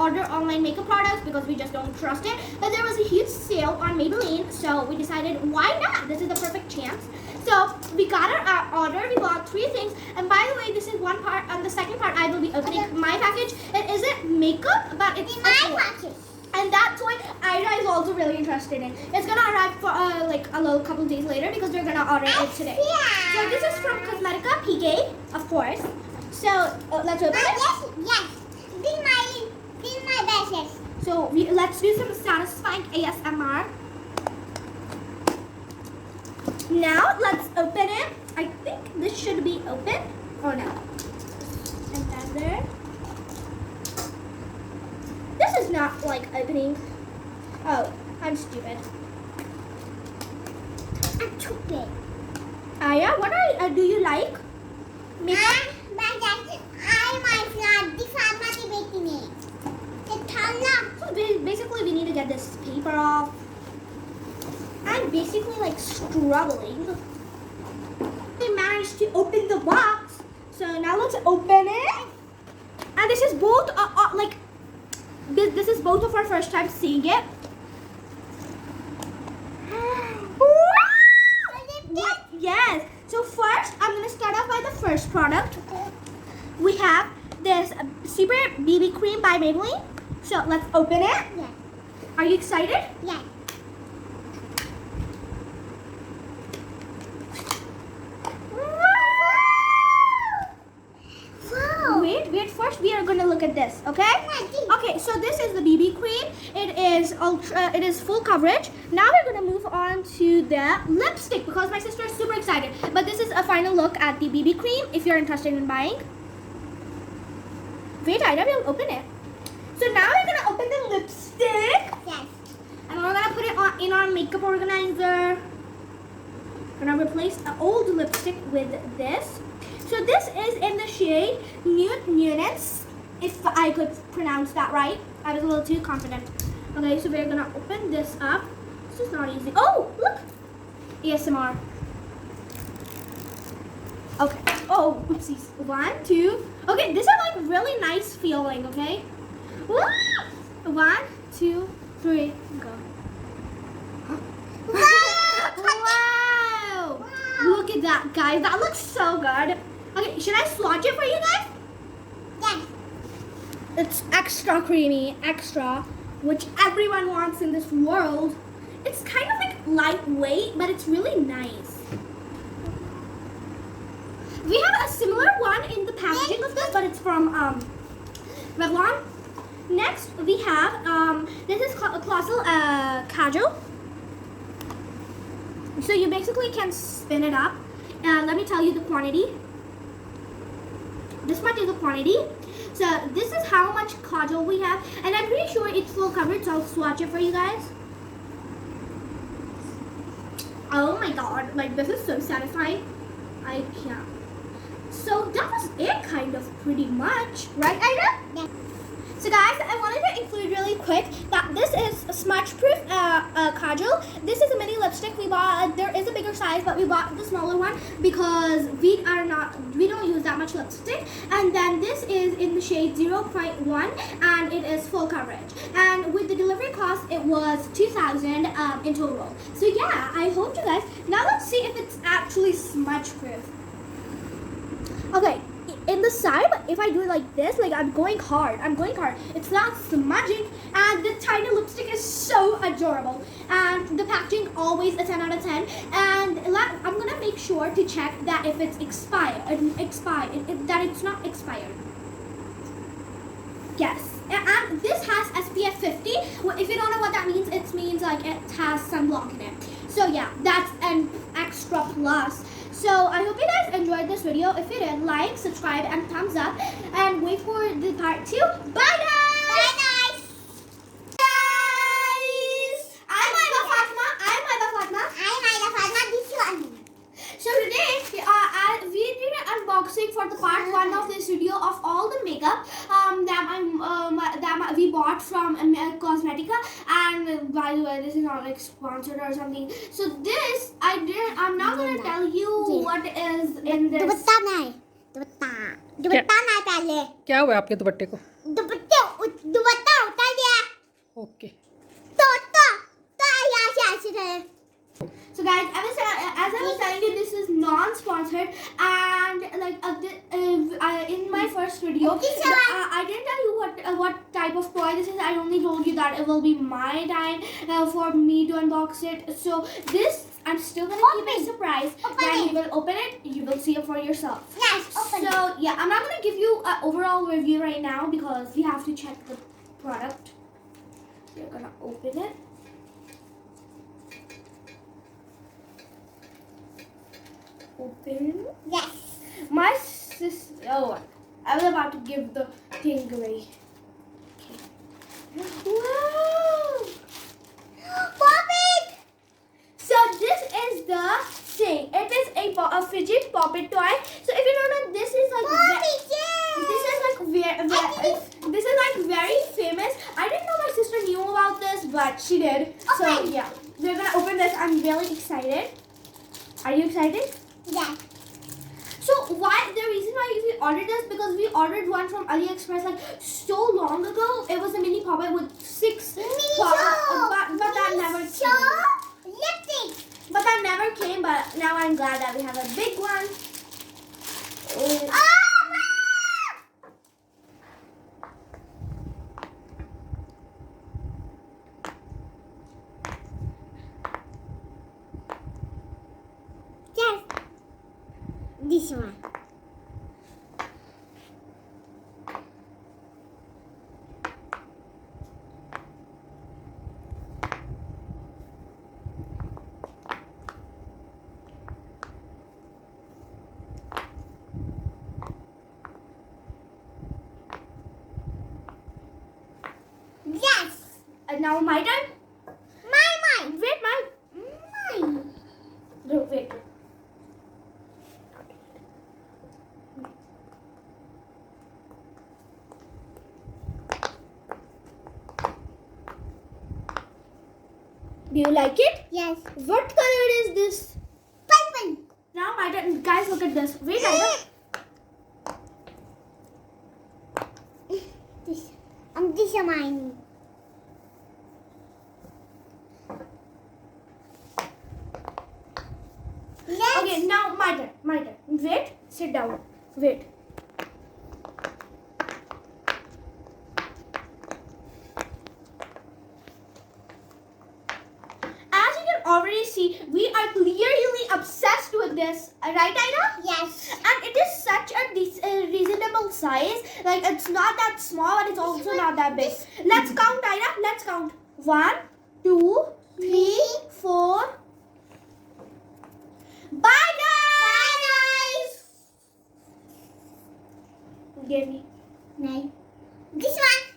order online makeup products because we just don't trust it. But there was a huge sale on Maybelline, so we decided, why not? This is the perfect chance. So we got our order. We bought 3 things. And by the way, this is one part. On the second part, I will be opening my package. It isn't makeup, but it's my package. And that toy, Ida is also really interested in. It's gonna arrive for like a little couple days later because they're gonna order it today. Yeah. So this is from Cosmetica PK, of course. So let's open it. Yes. This is my best. So let's do some satisfying ASMR. Now let's open it. I think this should be open. Oh no. Another. This is not like opening. Oh, I'm stupid. I'm stupid. Aya, what do you like? Makeup? So basically we need to get this paper off. I'm basically like struggling. We managed to open the box. So now let's open it. And this is both like this is both of our first time seeing it. Yes. So first, I'm gonna start off by the first product. We have this Super BB Cream by Maybelline. So let's open it. Yes. Are you excited? Yes. Wow. Wait. First, we are gonna look at this. Okay. Okay. So this is the BB cream. It is full coverage. Now we're gonna move on to the lipstick because my sister is super excited. But this is a final look at the BB cream. If you're interested in buying. Wait, Ida will open it. So now we're gonna open the lipstick. Yes. And we're gonna put it in our makeup organizer. We're gonna replace the old lipstick with this. So this is in the shade Nude Nuance, if I could pronounce that right. I was a little too confident. Okay, so we're gonna open this up. This is not easy. Oh, look! ASMR. Okay. Oh, oopsies. 1, 2. Okay, this is like really nice feeling, okay? 1, 2, 3, go. Wow! Look at that, guys. That looks so good. Okay, should I swatch it for you guys? Yes. It's extra creamy, extra, which everyone wants in this world. It's kind of like lightweight, but it's really nice. We have a similar one in the packaging of this, but it's from Revlon. Next, we have, this is Colossal Kajal. So you basically can spin it up. And let me tell you the quantity. This much is the quantity. So this is how much kajal we have. And I'm pretty sure it's full coverage, so I'll swatch it for you guys. Oh my god, like this is so satisfying. I can't. So that was it kind of pretty much. Right, Ida? Yeah. So guys, I wanted to include really quick that this is a smudge-proof kajal. This is a mini lipstick we bought. There is a bigger size, but we bought the smaller one because we don't use that much lipstick. And then this is in the shade 0.1, and it is full coverage. And with the delivery cost, it was $2,000 in total. So yeah, I hope you guys. Now let's see if it's actually smudge-proof. Okay. In the side, if I do it like this, like I'm going hard. It's not smudging, and the tiny lipstick is so adorable. And the packaging always a 10 out of 10. And I'm gonna make sure to check that if it's expired, that it's not expired. Yes. And this has SPF 50. If you don't know what that means, it means like it has sunblock in it. So yeah, that's an extra plus. So I hope you guys enjoyed this video. If you did, like, subscribe, and thumbs up. And wait for the part 2. Bye guys! Bye guys! Guys! I'm Ida Fatma. I'm Ida Fatma. This one. So today, we did an unboxing for the part 1 of this video of all the makeup that we bought from Cosmetica. And by the way, this is not like sponsored or something. So this, I'm not gonna tell you what is in this. दुपट्टा नहीं पहले क्या हुआ आपके दुपट्टे को? दुपट्टा Okay. So guys, as I was telling you, this is non-sponsored, and like in my first video, I didn't tell you what type of toy this is. I only told you that it will be my time for me to unbox it. So this, I'm still gonna keep it a surprise. When you will open it, you will see it for yourself. Yes, open it. So yeah, I'm not gonna give you an overall review right now because we have to check the product. We're gonna open it. Open. Yes. My sister. Oh, I was about to give the thing away. Okay. Wow! Popit. So this is the thing. It is a fidget popit toy. So if you don't know, this is like this is like very famous. I didn't know my sister knew about this, but she did. So Open. yeah, we're gonna open this. I'm really excited. Are you excited? Yes. So the reason why we ordered this, because we ordered one from AliExpress like so long ago. It was a mini popit with 6 but that never came. Lipstick. But that never came. But now I'm glad that we have a big one. Yes. This one. Yes. And now my turn. Mine. Wait, Mine. no, wait. Do you like it? Yes. What color is this? Purple. Now my turn. Guys, look at this. Wait, I This. This is mine. Yes. Okay, now my turn. My turn. Wait. Sit down. Wait. As you can already see, we are clearly obsessed with this. Right, Ida? Yes. And it is such a reasonable size. Like, it's not that small, but it's also not that big. Let's count, Ida. Let's count. 1, 2, 3, 4. Bye, guys. Give me. Nine. This one.